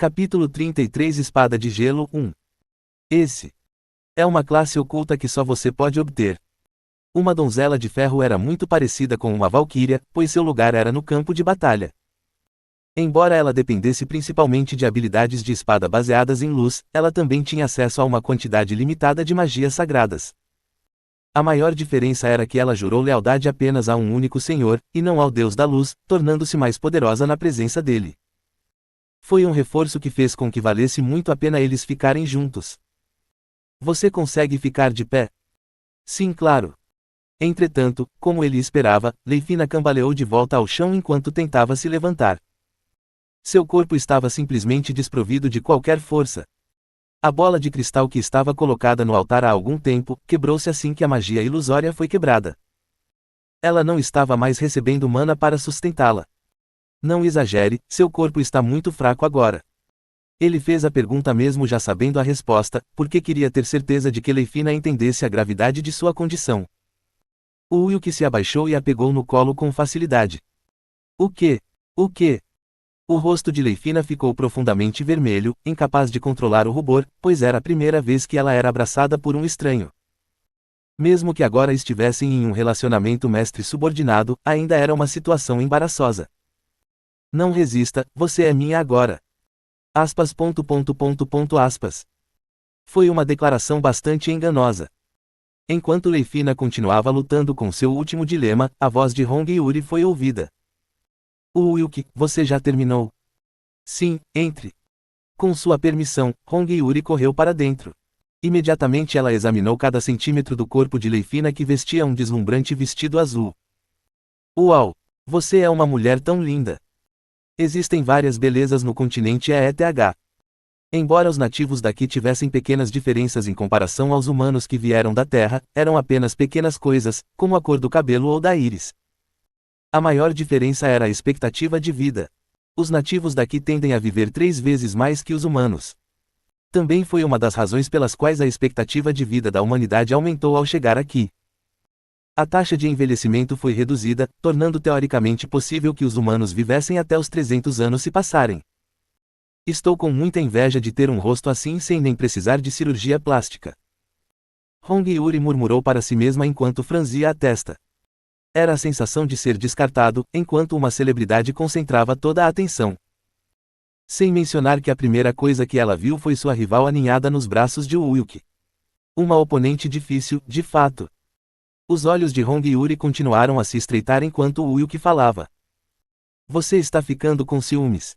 Capítulo 33 Espada de Gelo 1. Esse é uma classe oculta que só você pode obter. Uma donzela de ferro era muito parecida com uma valquíria, pois seu lugar era no campo de batalha. Embora ela dependesse principalmente de habilidades de espada baseadas em luz, ela também tinha acesso a uma quantidade limitada de magias sagradas. A maior diferença era que ela jurou lealdade apenas a um único senhor, e não ao Deus da Luz, tornando-se mais poderosa na presença dele. Foi um reforço que fez com que valesse muito a pena eles ficarem juntos. Você consegue ficar de pé? Sim, claro. Entretanto, como ele esperava, Leifina cambaleou de volta ao chão enquanto tentava se levantar. Seu corpo estava simplesmente desprovido de qualquer força. A bola de cristal que estava colocada no altar há algum tempo, quebrou-se assim que a magia ilusória foi quebrada. Ela não estava mais recebendo mana para sustentá-la. Não exagere, seu corpo está muito fraco agora. Ele fez a pergunta mesmo já sabendo a resposta, porque queria ter certeza de que Leifina entendesse a gravidade de sua condição. O Wilk se abaixou e a pegou no colo com facilidade. O quê? O quê? O rosto de Leifina ficou profundamente vermelho, incapaz de controlar o rubor, pois era a primeira vez que ela era abraçada por um estranho. Mesmo que agora estivessem em um relacionamento mestre-subordinado, ainda era uma situação embaraçosa. Não resista, você é minha agora. Aspas. Foi uma declaração bastante enganosa. Enquanto Leifina continuava lutando com seu último dilema, a voz de Hong Yuri foi ouvida. Wilk, você já terminou? Sim, entre. Com sua permissão, Hong Yuri correu para dentro. Imediatamente ela examinou cada centímetro do corpo de Leifina que vestia um deslumbrante vestido azul. Uau! Você é uma mulher tão linda! Existem várias belezas no continente ETH. Embora os nativos daqui tivessem pequenas diferenças em comparação aos humanos que vieram da Terra, eram apenas pequenas coisas, como a cor do cabelo ou da íris. A maior diferença era a expectativa de vida. Os nativos daqui tendem a viver 3 vezes mais que os humanos. Também foi uma das razões pelas quais a expectativa de vida da humanidade aumentou ao chegar aqui. A taxa de envelhecimento foi reduzida, tornando teoricamente possível que os humanos vivessem até os 300 anos se passarem. Estou com muita inveja de ter um rosto assim sem nem precisar de cirurgia plástica. Hong Yuri murmurou para si mesma enquanto franzia a testa. Era a sensação de ser descartado, enquanto uma celebridade concentrava toda a atenção. Sem mencionar que a primeira coisa que ela viu foi sua rival aninhada nos braços de Wilk. Uma oponente difícil, de fato. Os olhos de Hong Yuri continuaram a se estreitar enquanto Wilk falava. Você está ficando com ciúmes?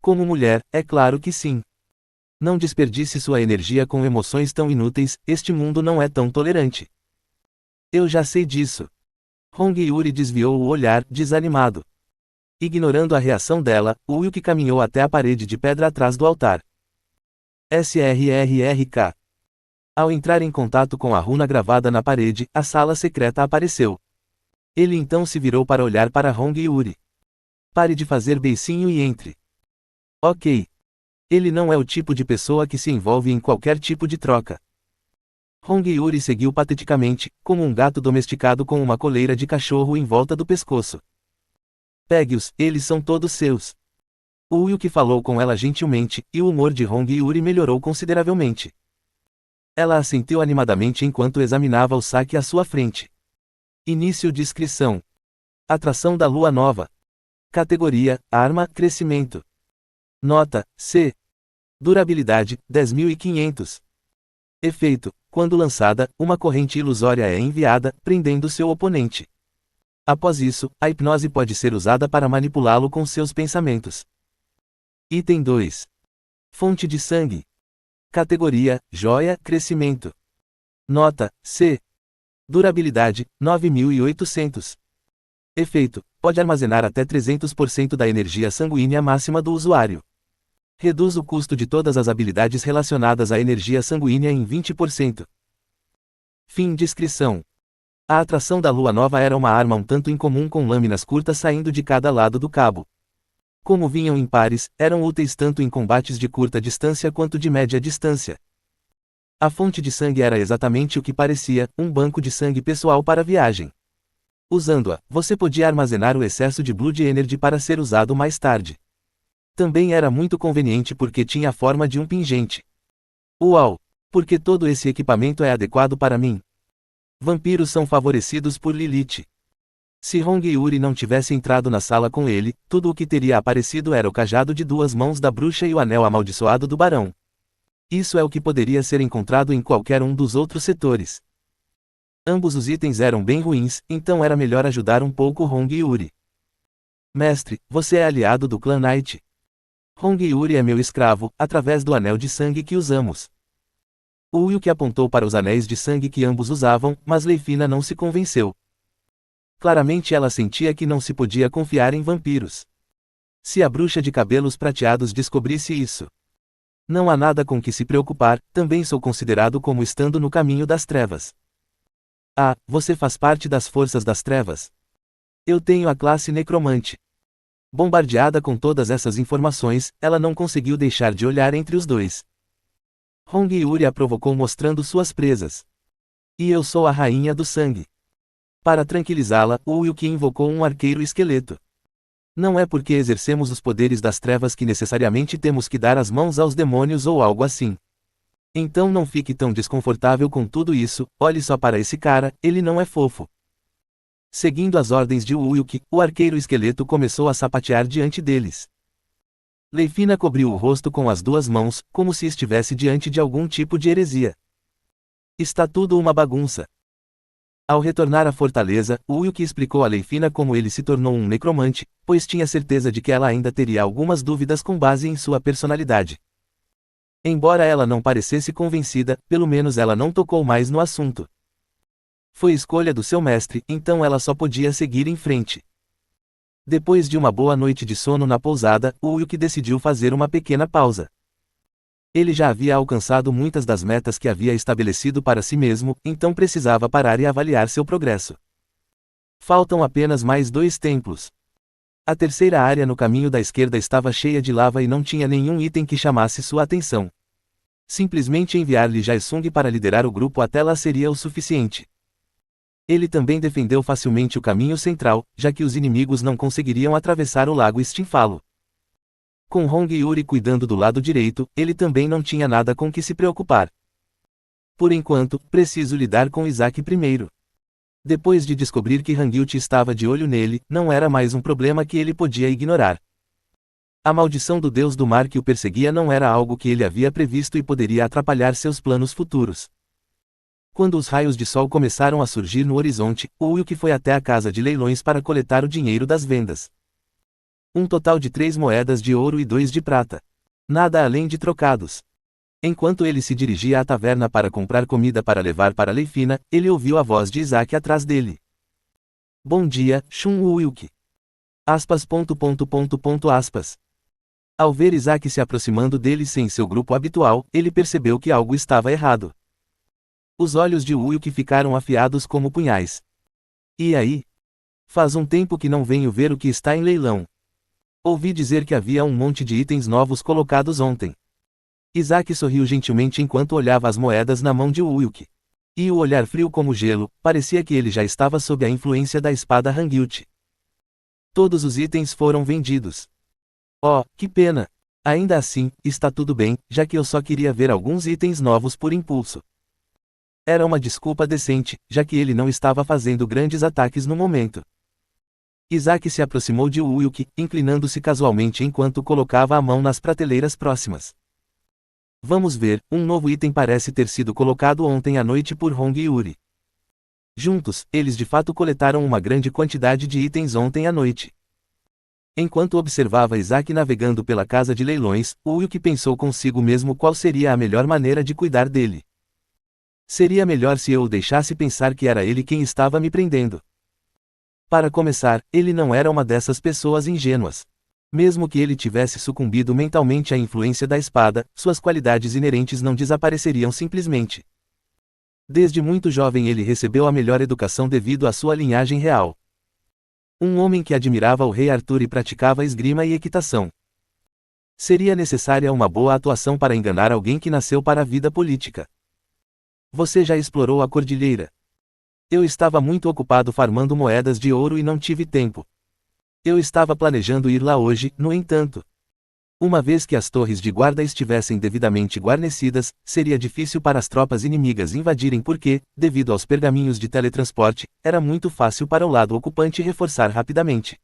Como mulher, é claro que sim. Não desperdice sua energia com emoções tão inúteis, este mundo não é tão tolerante. Eu já sei disso. Hong Yuri desviou o olhar, desanimado. Ignorando a reação dela, Wilk caminhou até a parede de pedra atrás do altar. SRRRK. Ao entrar em contato com a runa gravada na parede, a sala secreta apareceu. Ele então se virou para olhar para Hong Yuri. Pare de fazer beicinho e entre. Ok. Ele não é o tipo de pessoa que se envolve em qualquer tipo de troca. Hong Yuri seguiu pateticamente, como um gato domesticado com uma coleira de cachorro em volta do pescoço. Pegue-os, eles são todos seus. Wilk falou com ela gentilmente, e o humor de Hong Yuri melhorou consideravelmente. Ela assentiu animadamente enquanto examinava o saque à sua frente. Início de inscrição. Atração da Lua Nova. Categoria, Arma, Crescimento. Nota, C. Durabilidade, 10.500. Efeito, quando lançada, uma corrente ilusória é enviada, prendendo seu oponente. Após isso, a hipnose pode ser usada para manipulá-lo com seus pensamentos. Item 2. Fonte de sangue. Categoria, Joia, Crescimento. Nota, C. Durabilidade, 9.800. Efeito, pode armazenar até 300% da energia sanguínea máxima do usuário. Reduz o custo de todas as habilidades relacionadas à energia sanguínea em 20%. Fim de inscrição. A atração da Lua Nova era uma arma um tanto incomum com lâminas curtas saindo de cada lado do cabo. Como vinham em pares, eram úteis tanto em combates de curta distância quanto de média distância. A fonte de sangue era exatamente o que parecia, um banco de sangue pessoal para a viagem. Usando-a, você podia armazenar o excesso de Blood Energy para ser usado mais tarde. Também era muito conveniente porque tinha a forma de um pingente. Uau! Porque todo esse equipamento é adequado para mim. Vampiros são favorecidos por Lilith. Se Hong Yuri não tivesse entrado na sala com ele, tudo o que teria aparecido era o cajado de 2 mãos da bruxa e o anel amaldiçoado do barão. Isso é o que poderia ser encontrado em qualquer um dos outros setores. Ambos os itens eram bem ruins, então era melhor ajudar um pouco Hong Yuri. Mestre, você é aliado do clã Knight. Hong Yuri é meu escravo, através do anel de sangue que usamos. O Will que apontou para os anéis de sangue que ambos usavam, mas Leifina não se convenceu. Claramente ela sentia que não se podia confiar em vampiros. Se a bruxa de cabelos prateados descobrisse isso. Não há nada com que se preocupar, também sou considerado como estando no caminho das trevas. Ah, você faz parte das forças das trevas. Eu tenho a classe necromante. Bombardeada com todas essas informações, ela não conseguiu deixar de olhar entre os dois. Hong Yuri a provocou mostrando suas presas. E eu sou a rainha do sangue. Para tranquilizá-la, o Wilkie invocou um arqueiro esqueleto. Não é porque exercemos os poderes das trevas que necessariamente temos que dar as mãos aos demônios ou algo assim. Então não fique tão desconfortável com tudo isso, olhe só para esse cara, ele não é fofo. Seguindo as ordens de Wilkie, o arqueiro esqueleto começou a sapatear diante deles. Leifina cobriu o rosto com as 2 mãos, como se estivesse diante de algum tipo de heresia. Está tudo uma bagunça. Ao retornar à fortaleza, Wilkie explicou a Leifina como ele se tornou um necromante, pois tinha certeza de que ela ainda teria algumas dúvidas com base em sua personalidade. Embora ela não parecesse convencida, pelo menos ela não tocou mais no assunto. Foi escolha do seu mestre, então ela só podia seguir em frente. Depois de uma boa noite de sono na pousada, Wilkie decidiu fazer uma pequena pausa. Ele já havia alcançado muitas das metas que havia estabelecido para si mesmo, então precisava parar e avaliar seu progresso. Faltam apenas mais 2 templos. A terceira área no caminho da esquerda estava cheia de lava e não tinha nenhum item que chamasse sua atenção. Simplesmente enviar-lhe Jae-sung para liderar o grupo até lá seria o suficiente. Ele também defendeu facilmente o caminho central, já que os inimigos não conseguiriam atravessar o lago Stinfalo. Com Hong Yuri cuidando do lado direito, ele também não tinha nada com que se preocupar. Por enquanto, preciso lidar com Isaac primeiro. Depois de descobrir que Hangyuchi estava de olho nele, não era mais um problema que ele podia ignorar. A maldição do deus do mar que o perseguia não era algo que ele havia previsto e poderia atrapalhar seus planos futuros. Quando os raios de sol começaram a surgir no horizonte, o Wilkie foi até a casa de leilões para coletar o dinheiro das vendas. Um total de 3 moedas de ouro e 2 de prata. Nada além de trocados. Enquanto ele se dirigia à taverna para comprar comida para levar para Leifina, ele ouviu a voz de Isaac atrás dele. Bom dia, Shun Wilkie. Aspas. Ao ver Isaac se aproximando dele sem seu grupo habitual, ele percebeu que algo estava errado. Os olhos de Wilkie ficaram afiados como punhais. E aí? Faz um tempo que não venho ver o que está em leilão. Ouvi dizer que havia um monte de itens novos colocados ontem. Isaac sorriu gentilmente enquanto olhava as moedas na mão de Wilkie. E o olhar frio como gelo, parecia que ele já estava sob a influência da espada Hangyuchi. Todos os itens foram vendidos. Oh, que pena! Ainda assim, está tudo bem, já que eu só queria ver alguns itens novos por impulso. Era uma desculpa decente, já que ele não estava fazendo grandes ataques no momento. Isaac se aproximou de Wilkie, inclinando-se casualmente enquanto colocava a mão nas prateleiras próximas. Vamos ver, um novo item parece ter sido colocado ontem à noite por Hong Yuri. Juntos, eles de fato coletaram uma grande quantidade de itens ontem à noite. Enquanto observava Isaac navegando pela casa de leilões, Wilkie pensou consigo mesmo qual seria a melhor maneira de cuidar dele. Seria melhor se eu o deixasse pensar que era ele quem estava me prendendo. Para começar, ele não era uma dessas pessoas ingênuas. Mesmo que ele tivesse sucumbido mentalmente à influência da espada, suas qualidades inerentes não desapareceriam simplesmente. Desde muito jovem ele recebeu a melhor educação devido à sua linhagem real. Um homem que admirava o rei Arthur e praticava esgrima e equitação. Seria necessária uma boa atuação para enganar alguém que nasceu para a vida política. Você já explorou a cordilheira? Eu estava muito ocupado farmando moedas de ouro e não tive tempo. Eu estava planejando ir lá hoje, no entanto. Uma vez que as torres de guarda estivessem devidamente guarnecidas, seria difícil para as tropas inimigas invadirem porque, devido aos pergaminhos de teletransporte, era muito fácil para o lado ocupante reforçar rapidamente.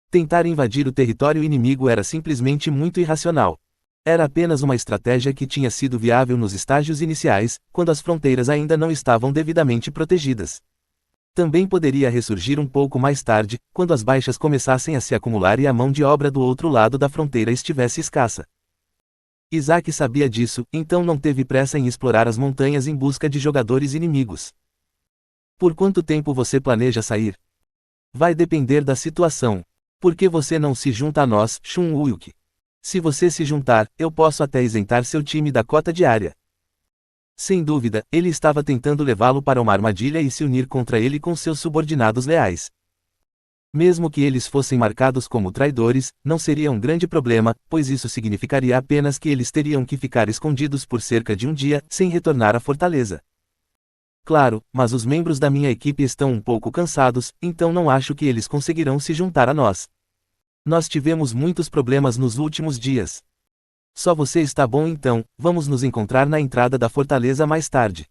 Tentar invadir o território inimigo era simplesmente muito irracional. Era apenas uma estratégia que tinha sido viável nos estágios iniciais, quando as fronteiras ainda não estavam devidamente protegidas. Também poderia ressurgir um pouco mais tarde, quando as baixas começassem a se acumular e a mão de obra do outro lado da fronteira estivesse escassa. Isaac sabia disso, então não teve pressa em explorar as montanhas em busca de jogadores inimigos. Por quanto tempo você planeja sair? Vai depender da situação. Por que você não se junta a nós, Shun-Wuyuk? Se você se juntar, eu posso até isentar seu time da cota diária. Sem dúvida, ele estava tentando levá-lo para uma armadilha e se unir contra ele com seus subordinados leais. Mesmo que eles fossem marcados como traidores, não seria um grande problema, pois isso significaria apenas que eles teriam que ficar escondidos por cerca de um dia, sem retornar à fortaleza. Claro, mas os membros da minha equipe estão um pouco cansados, então não acho que eles conseguirão se juntar a nós. Nós tivemos muitos problemas nos últimos dias. Só você está bom então, vamos nos encontrar na entrada da fortaleza mais tarde.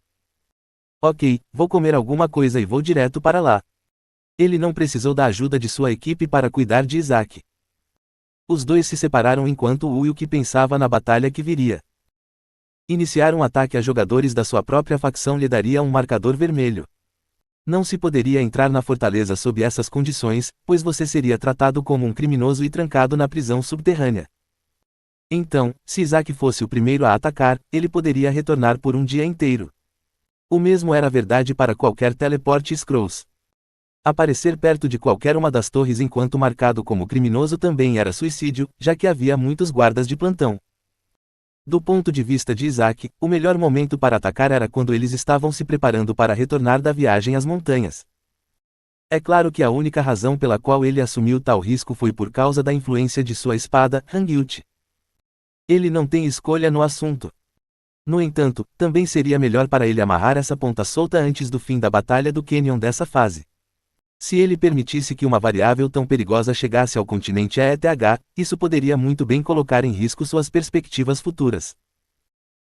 Ok, vou comer alguma coisa e vou direto para lá. Ele não precisou da ajuda de sua equipe para cuidar de Isaac. Os dois se separaram enquanto Wuyuk pensava na batalha que viria. Iniciar um ataque a jogadores da sua própria facção lhe daria um marcador vermelho. Não se poderia entrar na fortaleza sob essas condições, pois você seria tratado como um criminoso e trancado na prisão subterrânea. Então, se Isaac fosse o primeiro a atacar, ele poderia retornar por um dia inteiro. O mesmo era verdade para qualquer teleporte Scrolls. Aparecer perto de qualquer uma das torres enquanto marcado como criminoso também era suicídio, já que havia muitos guardas de plantão. Do ponto de vista de Isaac, o melhor momento para atacar era quando eles estavam se preparando para retornar da viagem às montanhas. É claro que a única razão pela qual ele assumiu tal risco foi por causa da influência de sua espada, Hangyout. Ele não tem escolha no assunto. No entanto, também seria melhor para ele amarrar essa ponta solta antes do fim da batalha do Canyon dessa fase. Se ele permitisse que uma variável tão perigosa chegasse ao continente ETH, isso poderia muito bem colocar em risco suas perspectivas futuras.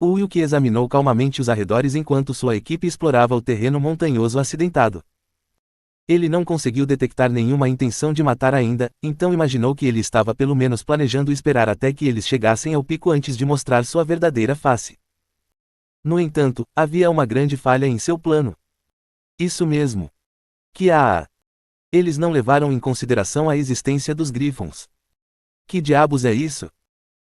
Wuyuk examinou calmamente os arredores enquanto sua equipe explorava o terreno montanhoso acidentado. Ele não conseguiu detectar nenhuma intenção de matar ainda, então imaginou que ele estava pelo menos planejando esperar até que eles chegassem ao pico antes de mostrar sua verdadeira face. No entanto, havia uma grande falha em seu plano. Isso mesmo. Eles não levaram em consideração a existência dos Griffons. Que diabos é isso?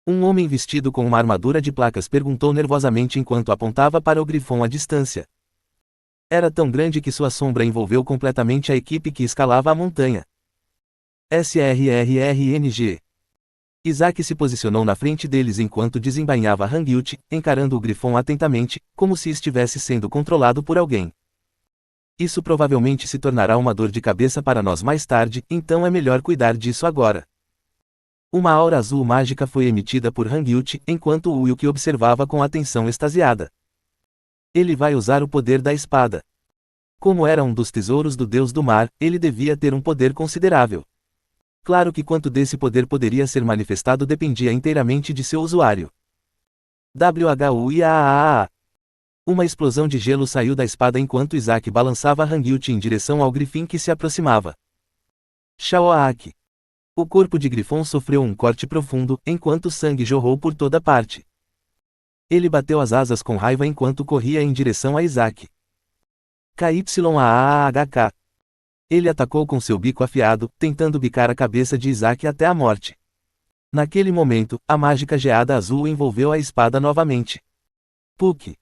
Um homem vestido com uma armadura de placas perguntou nervosamente enquanto apontava para o Griffon à distância. Era tão grande que sua sombra envolveu completamente a equipe que escalava a montanha. SRRRNG. Isaac se posicionou na frente deles enquanto desembainhava Hangyout, encarando o Griffon atentamente, como se estivesse sendo controlado por alguém. Isso provavelmente se tornará uma dor de cabeça para nós mais tarde, então é melhor cuidar disso agora. Uma aura azul mágica foi emitida por Hangyout, enquanto Wuyuk observava com atenção extasiada. Ele vai usar o poder da espada. Como era um dos tesouros do deus do mar, ele devia ter um poder considerável. Claro que quanto desse poder poderia ser manifestado dependia inteiramente de seu usuário. WHUIAAA. Uma explosão de gelo saiu da espada enquanto Isaac balançava Hangyout em direção ao Griffin que se aproximava. Shaoak. O corpo de Griffon sofreu um corte profundo, enquanto sangue jorrou por toda parte. Ele bateu as asas com raiva enquanto corria em direção a Isaac. KYAAHK. Ele atacou com seu bico afiado, tentando bicar a cabeça de Isaac até a morte. Naquele momento, a mágica geada azul envolveu a espada novamente. Puck.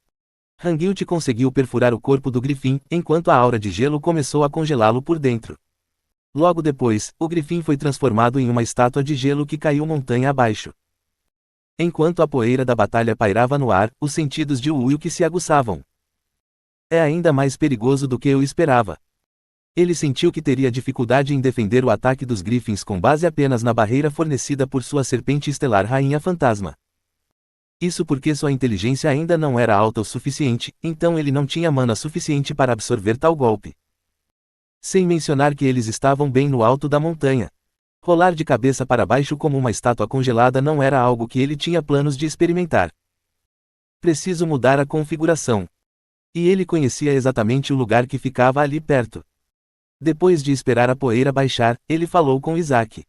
Hangyout conseguiu perfurar o corpo do Griffin, enquanto a aura de gelo começou a congelá-lo por dentro. Logo depois, o Griffin foi transformado em uma estátua de gelo que caiu montanha abaixo. Enquanto a poeira da batalha pairava no ar, os sentidos de Wuyuk se aguçavam. É ainda mais perigoso do que eu esperava. Ele sentiu que teria dificuldade em defender o ataque dos Griffins com base apenas na barreira fornecida por sua serpente estelar Rainha Fantasma. Isso porque sua inteligência ainda não era alta o suficiente, então ele não tinha mana suficiente para absorver tal golpe. Sem mencionar que eles estavam bem no alto da montanha. Rolar de cabeça para baixo como uma estátua congelada não era algo que ele tinha planos de experimentar. Preciso mudar a configuração. E ele conhecia exatamente o lugar que ficava ali perto. Depois de esperar a poeira baixar, ele falou com Isaac.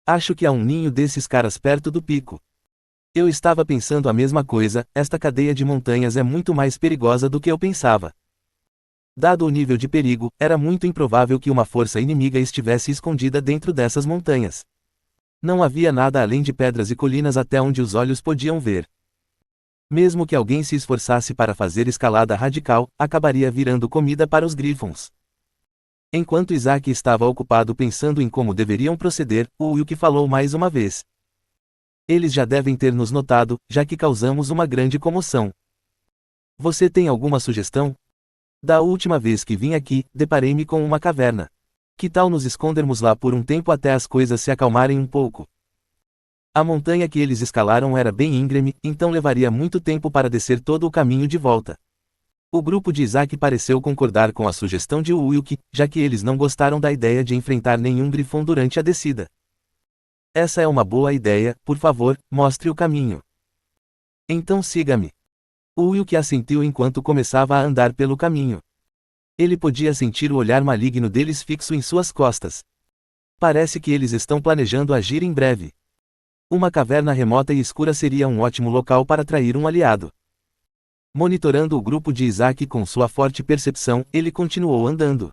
Acho que há um ninho desses caras perto do pico. Eu estava pensando a mesma coisa, esta cadeia de montanhas é muito mais perigosa do que eu pensava. Dado o nível de perigo, era muito improvável que uma força inimiga estivesse escondida dentro dessas montanhas. Não havia nada além de pedras e colinas até onde os olhos podiam ver. Mesmo que alguém se esforçasse para fazer escalada radical, acabaria virando comida para os Griffons. Enquanto Isaac estava ocupado pensando em como deveriam proceder, o Wilk falou mais uma vez. Eles já devem ter nos notado, já que causamos uma grande comoção. Você tem alguma sugestão? Da última vez que vim aqui, deparei-me com uma caverna. Que tal nos escondermos lá por um tempo até as coisas se acalmarem um pouco? A montanha que eles escalaram era bem íngreme, então levaria muito tempo para descer todo o caminho de volta. O grupo de Isaac pareceu concordar com a sugestão de Wilk, já que eles não gostaram da ideia de enfrentar nenhum grifão durante a descida. Essa é uma boa ideia, por favor, mostre o caminho. Então siga-me. O Wilk assentiu enquanto começava a andar pelo caminho. Ele podia sentir o olhar maligno deles fixo em suas costas. Parece que eles estão planejando agir em breve. Uma caverna remota e escura seria um ótimo local para atrair um aliado. Monitorando o grupo de Isaac com sua forte percepção, ele continuou andando.